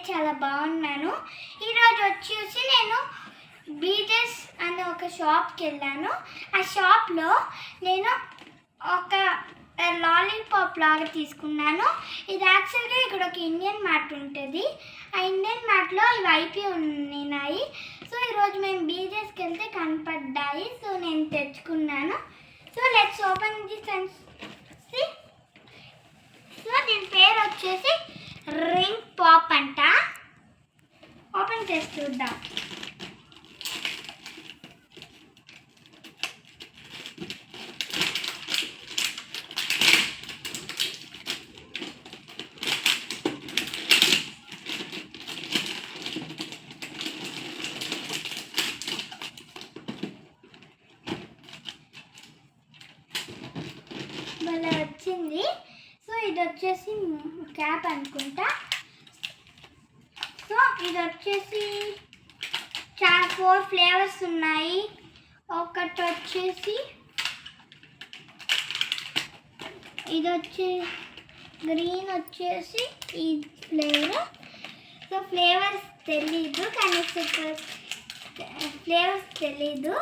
చాలా బాగున్నాను. ఈరోజు వచ్చేసి నేను బీజెస్ అనే ఒక షాప్కి వెళ్ళాను. ఆ షాప్లో నేను ఒక లాలీపాప్ లాగా తీసుకున్నాను. ఇది యాక్చువల్గా ఇక్కడ ఒక ఇండియన్ మార్ట్ ఉంటుంది. ఆ ఇండియన్ మార్ట్లో ఇవి అయిపోయి ఉన్నాయి. సో ఈరోజు మేము బీజెస్కి వెళ్తే కనపడ్డాయి. సో నేను తెచ్చుకున్నాను. So let's open this and see. So దీని పేరు వచ్చేసి రింగ్ పాప్ అంట. ఓపెన్ చేసి చూద్దాం. మళ్ళీ వచ్చింది. సో ఇది వచ్చేసి క్యాప్ అనుకుంటా. సో ఇది వచ్చేసి 4 ఫ్లేవర్స్ ఉన్నాయి. ఒకటి వచ్చేసి ఇది వచ్చి గ్రీన్ వచ్చేసి ఈ ఫ్లేవర్. సో ఫ్లేవర్స్ తెలీదు, కానీ ఫ్లేవర్స్ తెలీదు.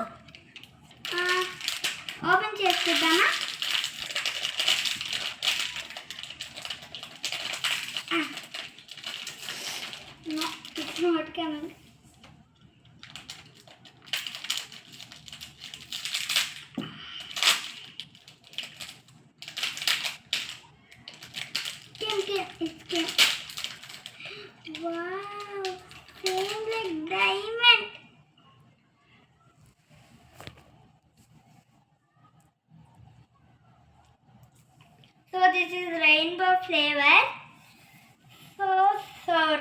ఓపెన్ చేసుకుందామా? It's not coming. It's came. Wow, same like diamond. So this is rainbow flavor. So sour.